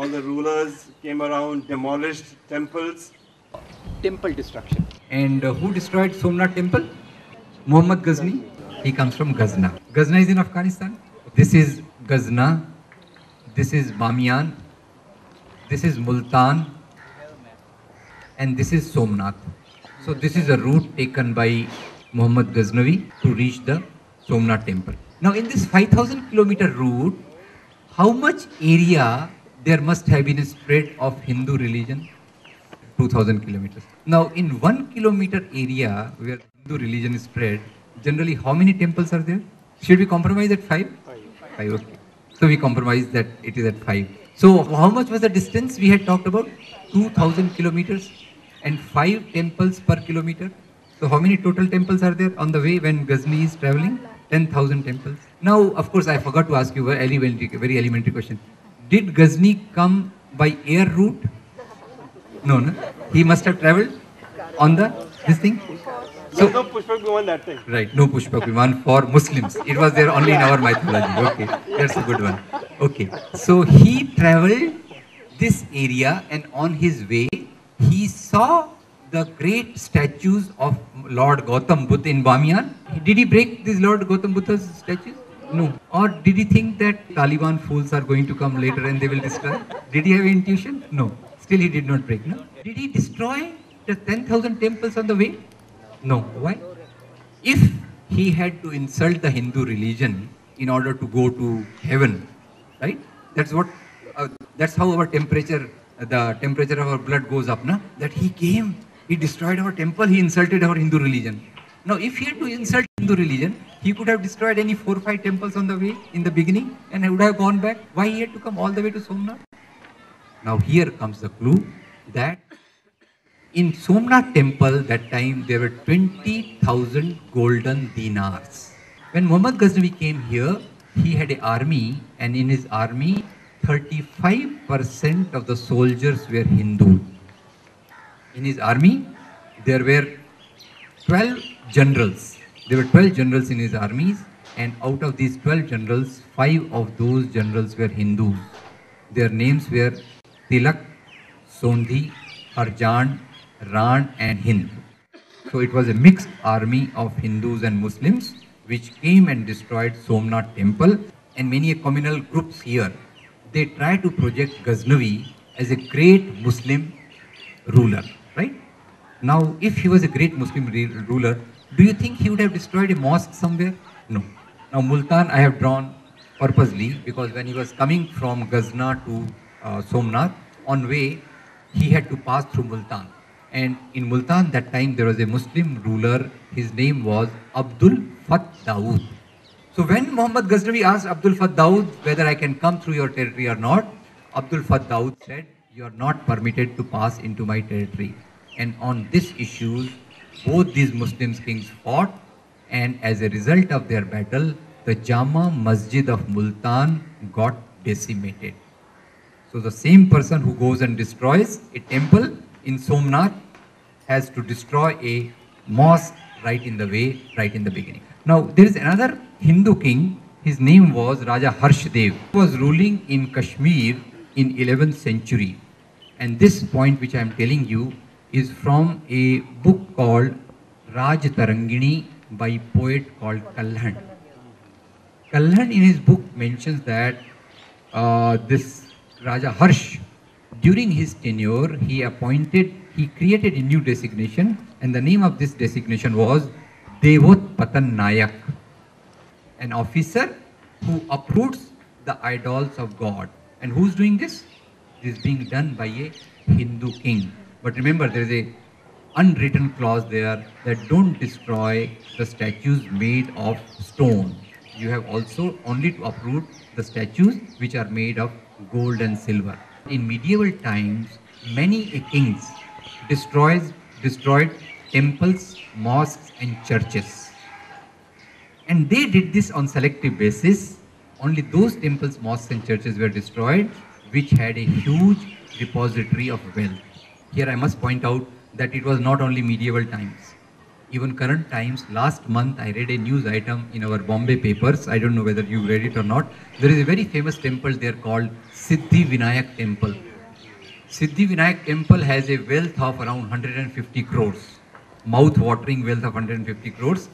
all the rulers came around, demolished temples. Temple destruction. And who destroyed Somnath temple? Muhammad Ghazni. He comes from Ghazna. Ghazna is in Afghanistan. This is Ghazna. This is Bamiyan. This is Multan. And this is Somnath. So this is a route taken by Muhammad Ghaznavi to reach the Somnath temple. Now in this 5,000 kilometer route, how much area there must have been a spread of Hindu religion? 2,000 kilometers. Now in 1 kilometer area where Hindu religion is spread, generally how many temples are there? Should we compromise at 5? 5, okay. So we compromise that it is at 5. So how much was the distance we had talked about? 2,000 kilometers and 5 temples per kilometer. So how many total temples are there on the way when Ghazni is traveling? 10,000 temples. Now, of course, I forgot to ask you a very elementary question. Did Ghazni come by air route? No, no. He must have traveled on this thing. So no Pushpak Viman that thing. Right, no Pushpak Viman for Muslims. It was there only in our mythology. Okay, that's a good one. Okay, so he traveled this area and on his way, he saw the great statues of Lord Gautam Buddha in Bamiyan. Did he break these Lord Gautam Buddha's statues? No. Or did he think that Taliban fools are going to come later and they will destroy? Did he have intuition? No. Still he did not break. No. Did he destroy the 10,000 temples on the way? No. Why? If he had to insult the Hindu religion in order to go to heaven, right? That's how our temperature, the temperature of our blood goes up, na? That he came, he destroyed our temple, he insulted our Hindu religion. Now, if he had to insult Hindu religion, he could have destroyed any 4 or 5 temples on the way in the beginning and he would have gone back. Why he had to come all the way to Somnath? Now, here comes the clue that in Somnath temple, that time there were 20,000 golden dinars. When Muhammad Ghaznavi came here, he had an army, and in his army, 35% of the soldiers were Hindu. In his army, there were 12 generals. There were 12 generals in his armies, and out of these 12 generals, 5 of those generals were Hindus. Their names were Tilak, Sondhi, Arjan, Ran and Hind. So it was a mixed army of Hindus and Muslims which came and destroyed Somnath temple, and many communal groups here. They try to project Ghaznavi as a great Muslim ruler, right? Now, if he was a great Muslim ruler, do you think he would have destroyed a mosque somewhere? No. Now, Multan I have drawn purposely because when he was coming from Ghazna to Somnath, on way he had to pass through Multan. And in Multan that time there was a Muslim ruler, his name was Abdul Fath Dawood. So when Muhammad Ghaznavi asked Abdul Fath Dawood whether I can come through your territory or not, Abdul Fath Dawood said, you are not permitted to pass into my territory. And on this issue, both these Muslim kings fought, and as a result of their battle, the Jama Masjid of Multan got decimated. So the same person who goes and destroys a temple in Somnath has to destroy a mosque right in the way, right in the beginning. Now there is another Hindu king, his name was Raja Harshdev. He was ruling in Kashmir in 11th century. And this point which I am telling you is from a book called Raj Tarangini by poet called Kalhan. Kalhan in his book mentions that this Raja Harsh, during his tenure, he created a new designation, and the name of this designation was Devot Patan Nayak, an officer who uproots the idols of God. And who's doing this? This is being done by a Hindu king. But remember, there is a unwritten clause there that don't destroy the statues made of stone. You have also only to uproot the statues which are made of gold and silver. In medieval times, many kings destroyed temples, mosques and churches. And they did this on selective basis. Only those temples, mosques and churches were destroyed which had a huge repository of wealth. Here I must point out that it was not only medieval times. even current times. Last month, I read a news item in our Bombay papers. I don't know whether you read it or not. There is a very famous temple there called Siddhi Vinayak Temple. Siddhi Vinayak Temple has a wealth of around 150 crores, mouth-watering wealth of 150 crores.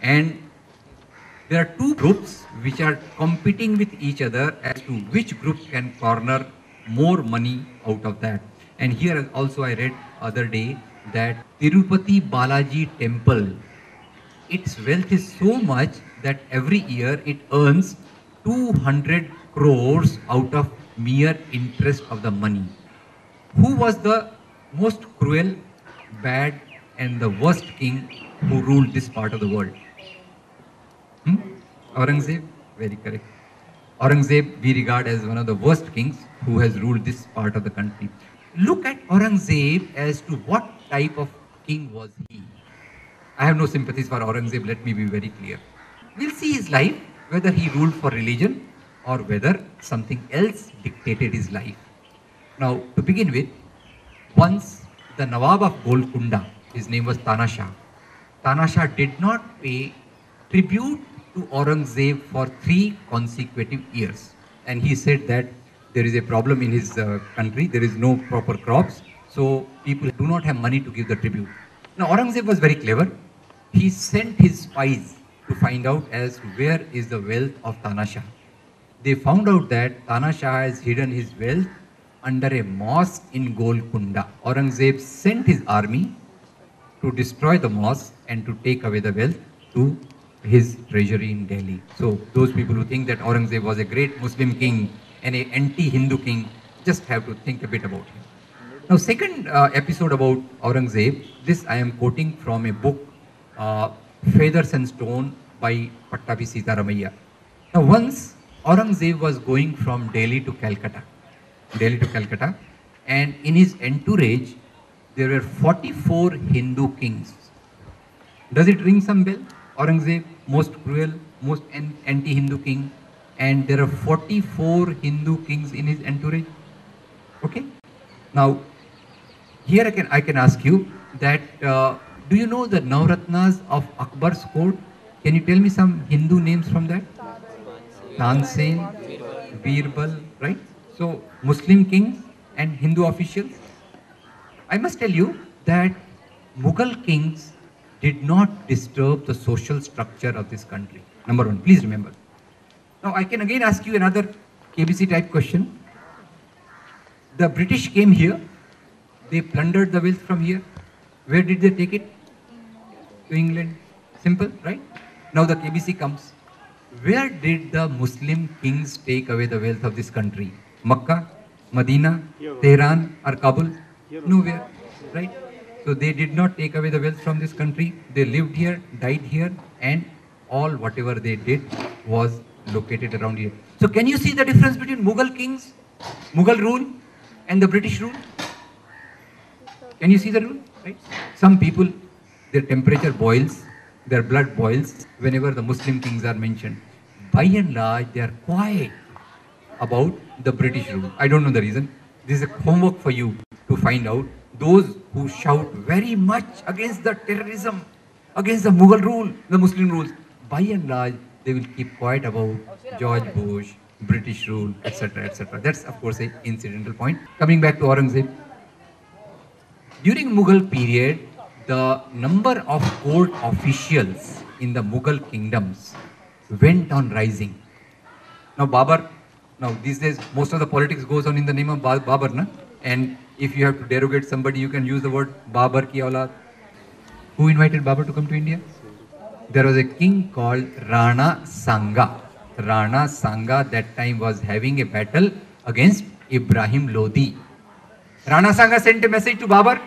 And there are two groups which are competing with each other as to which group can corner more money out of that. And here also I read other day that Tirupati Balaji Temple, its wealth is so much that every year it earns 200 crores out of mere interest of the money. Who was the most cruel, bad, and the worst king who ruled this part of the world? Aurangzeb? Very correct. Aurangzeb we regard as one of the worst kings who has ruled this part of the country. Look at Aurangzeb as to what type of king was he. I have no sympathies for Aurangzeb, let me be very clear. We'll see his life, whether he ruled for religion or whether something else dictated his life. Now, to begin with, once the Nawab of Golconda, his name was Tana Shah. Tana Shah did not pay tribute to Aurangzeb for 3 consecutive years. And he said that there is a problem in his country, there is no proper crops, so people do not have money to give the tribute. Now Aurangzeb was very clever. He sent his spies to find out as to where is the wealth of Tana Shah. They found out that Tana Shah has hidden his wealth under a mosque in Golconda. Aurangzeb sent his army to destroy the mosque and to take away the wealth to his treasury in Delhi. So those people who think that Aurangzeb was a great Muslim king and an anti-Hindu king just have to think a bit about him. Now second episode about Aurangzeb, this I am quoting from a book, Feathers and Stone by Pattabi Sitaramaiah. Now once Aurangzeb was going from Delhi to Calcutta, and in his entourage there were 44 Hindu kings. Does it ring some bell? Aurangzeb, most cruel, most anti-Hindu king, and there are 44 Hindu kings in his entourage. Okay. Now, here I can ask you that do you know the Navratnas of Akbar's court? Can you tell me some Hindu names from that? Tansen, Birbal, right? So Muslim kings and Hindu officials. I must tell you that Mughal kings did not disturb the social structure of this country. Number one, please remember. Now I can again ask you another KBC type question. The British came here, they plundered the wealth from here. Where did they take it? To England. Simple, right? Now the KBC comes. Where did the Muslim kings take away the wealth of this country? Makkah, Medina, Tehran or Kabul? Nowhere, right? So they did not take away the wealth from this country. They lived here, died here, and all whatever they did was located around here. So can you see the difference between Mughal kings, Mughal rule and the British rule? Can you see the rule? Right? Some people, their temperature boils, their blood boils whenever the Muslim kings are mentioned. By and large, they are quiet about the British rule. I don't know the reason. This is a homework for you to find out. Those who shout very much against the terrorism, against the Mughal rule, the Muslim rules, by and large, they will keep quiet about George Bush, British rule, etc., etc. That's, of course, an incidental point. Coming back to Aurangzeb. During Mughal period, the number of court officials in the Mughal kingdoms went on rising. Now, Babur, now these days, most of the politics goes on in the name of Babur, na? And if you have to derogate somebody, you can use the word Babur ki aulad. Who invited Babur to come to India? There was a king called Rana Sanga. Rana Sanga that time was having a battle against Ibrahim Lodi. Rana Sanga sent a message to Babur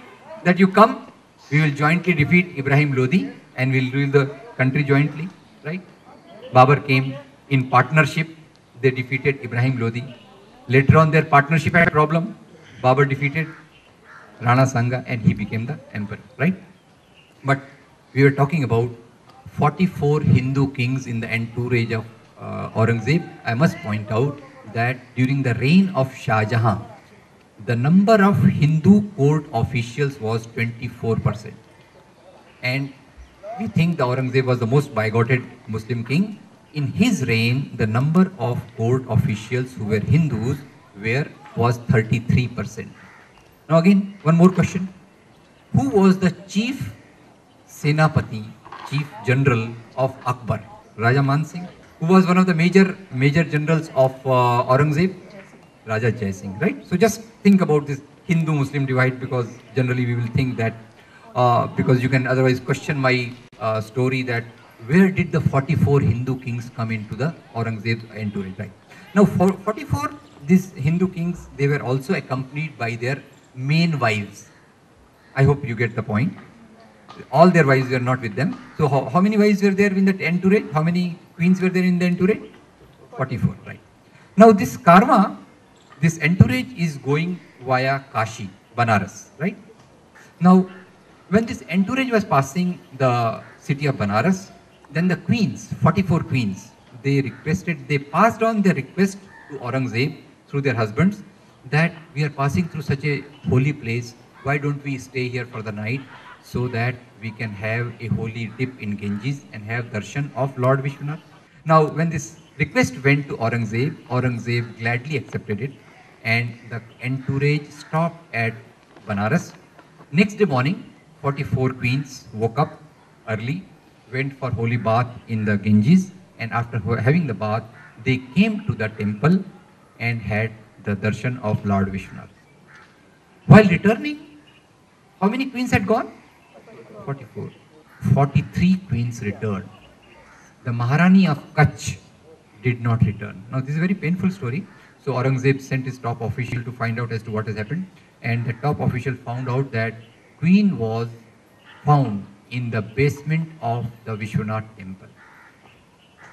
that you come, we will jointly defeat Ibrahim Lodi and we'll rule the country jointly, right? Babur came in partnership, they defeated Ibrahim Lodi. Later on their partnership had a problem. Babur defeated Rana Sanga and he became the emperor, right? But we were talking about 44 Hindu kings in the entourage of Aurangzeb. I must point out that during the reign of Shah Jahan, the number of Hindu court officials was 24%. And we think the Aurangzeb was the most bigoted Muslim king. In his reign, the number of court officials who were Hindus was 33%. Now again, one more question. Who was the chief Senapati, chief general of Akbar? Raja Man Singh, who was one of the major generals of Aurangzeb? Raja Jai Singh, right? So just think about this Hindu-Muslim divide, because generally we will think that, because you can otherwise question my story, that where did the 44 Hindu kings come into the Aurangzeb's entourage, right? Now, for 44, these Hindu kings, they were also accompanied by their main wives. I hope you get the point. All their wives were not with them. So how many wives were there in that entourage? How many queens were there in the entourage? 44, right? Now this karma, this entourage is going via Kashi, Banaras, right? Now, when this entourage was passing the city of Banaras, then the queens, 44 queens, they passed on their request to Aurangzeb through their husbands that we are passing through such a holy place, why don't we stay here for the night so that we can have a holy dip in Ganges and have darshan of Lord Vishwanath. Now, when this request went to Aurangzeb, Aurangzeb gladly accepted it, and the entourage stopped at Banaras. Next day morning, 44 queens woke up early, went for holy bath in the Ganges, and after having the bath, they came to the temple and had the darshan of Lord Vishwanath. While returning, how many queens had gone? 44. 43 queens returned. The Maharani of Kutch did not return. Now this is a very painful story. So Aurangzeb sent his top official to find out as to what has happened, and the top official found out that queen was found in the basement of the Vishwanath temple.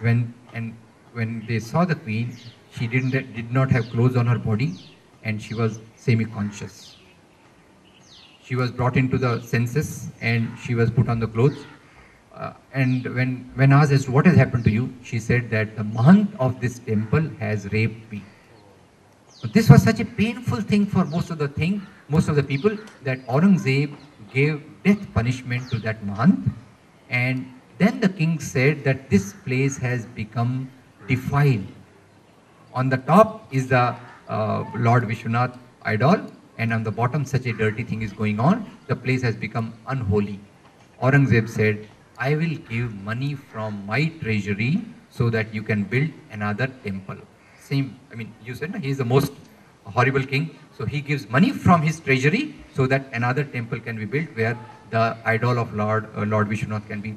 When they saw the queen, she did not have clothes on her body, and she was semi-conscious. She was brought into the senses and she was put on the clothes. And when asked as to what has happened to you, she said that the Mahant of this temple has raped me. So this was such a painful thing for most of the people, that Aurangzeb gave death punishment to that Mahant. And then the king said that this place has become defiled. On the top is the Lord Vishwanath idol, and on the bottom such a dirty thing is going on. The place has become unholy. Aurangzeb said, I will give money from my treasury so that you can build another temple. Same, I mean, you said he is the most horrible king. So he gives money from his treasury so that another temple can be built where the idol of Lord Vishwanath can be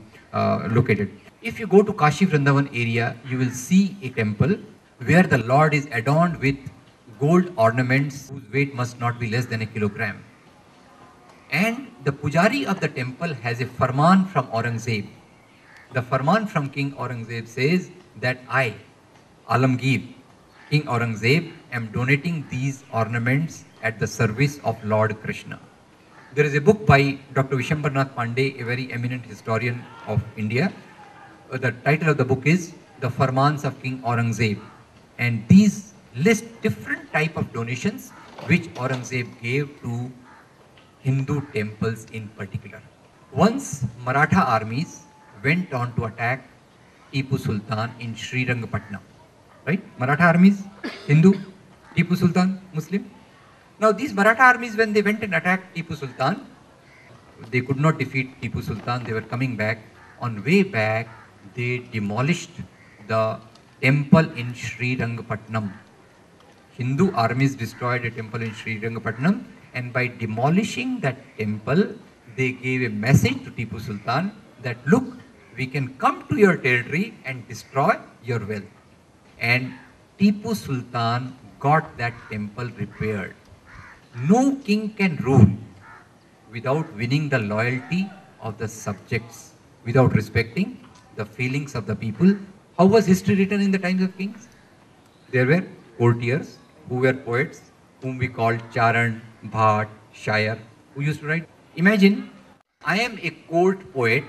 located. If you go to Kashi Vrindavan area, you will see a temple where the Lord is adorned with gold ornaments whose weight must not be less than a kilogram. And the pujari of the temple has a farman from Aurangzeb. The farman from King Aurangzeb says that I, Alamgir, King Aurangzeb, am donating these ornaments at the service of Lord Krishna. There is a book by Dr. Vishwambarnath Pandey, a very eminent historian of India. The title of the book is The Farmans of King Aurangzeb. And these list different type of donations which Aurangzeb gave to Hindu temples in particular. Once Maratha armies went on to attack Tipu Sultan in Srirangapatna. Right? Maratha armies, Hindu, Tipu Sultan, Muslim. Now these Maratha armies, when they went and attacked Tipu Sultan, they could not defeat Tipu Sultan. They were coming back. On way back, they demolished the temple in Srirangapatnam. Hindu armies destroyed a temple in Srirangapatnam, and by demolishing that temple, they gave a message to Tipu Sultan that, look, we can come to your territory and destroy your wealth. And Tipu Sultan got that temple repaired. No king can rule without winning the loyalty of the subjects, without respecting the feelings of the people. How was history written in the times of kings? There were courtiers who were poets, whom we called Charan, Bhat, Shair, who used to write. Imagine, I am a court poet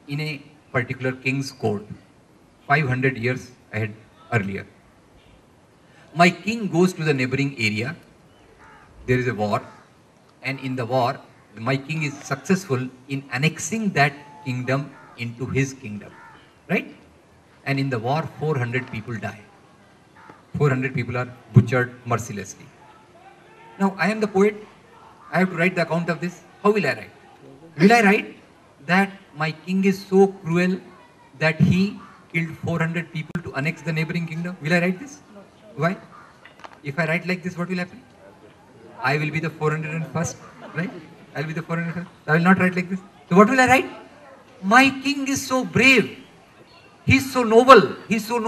in a particular king's court, 500 years earlier. My king goes to the neighboring area, there is a war, and in the war, my king is successful in annexing that kingdom into his kingdom, right? And in the war, 400 people die. 400 people are butchered mercilessly. Now, I am the poet. I have to write the account of this. How will I write? Will I write that my king is so cruel that he killed 400 people to annex the neighboring kingdom? Will I write this? Why? If I write like this, what will happen? I will be the 401st, right? I will be the 401st. I will not write like this. So what will I write? My king is so brave. He is so noble. He is so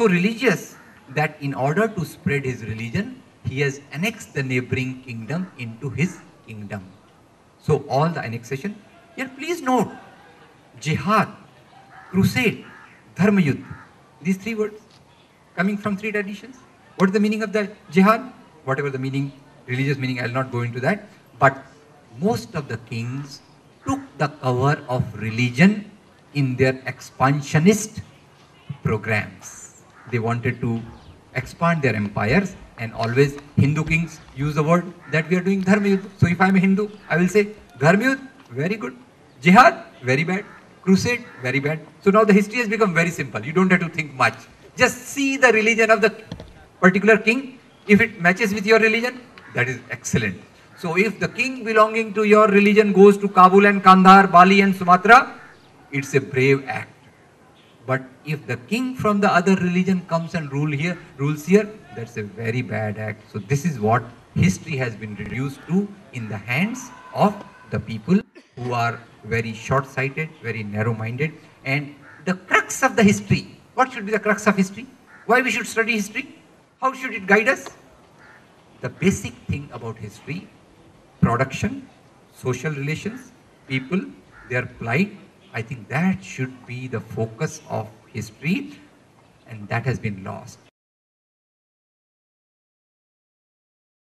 religious that in order to spread his religion, he has annexed the neighboring kingdom into his kingdom. So all the annexation. Here please note, jihad, crusade, dharma yuddha. These three words coming from three traditions. What is the meaning of the jihad? Whatever the meaning, religious meaning, I will not go into that. But most of the kings took the cover of religion in their expansionist programs. They wanted to expand their empires, and always Hindu kings use the word that we are doing dharma yuddha. So if I am a Hindu, I will say dharma yuddha, very good. Jihad, very bad. Crusade, very bad. So now the history has become very simple. You don't have to think much. Just see the religion of the particular king. If it matches with your religion, that is excellent. So if the king belonging to your religion goes to Kabul and Kandahar, Bali and Sumatra, it's a brave act. But if the king from the other religion comes and rules here, that's a very bad act. So this is what history has been reduced to in the hands of the people who are very short-sighted, very narrow-minded. And the crux of the history, what should be the crux of history? Why we should study history? How should it guide us? The basic thing about history, production, social relations, people, their plight, I think that should be the focus of history, and that has been lost.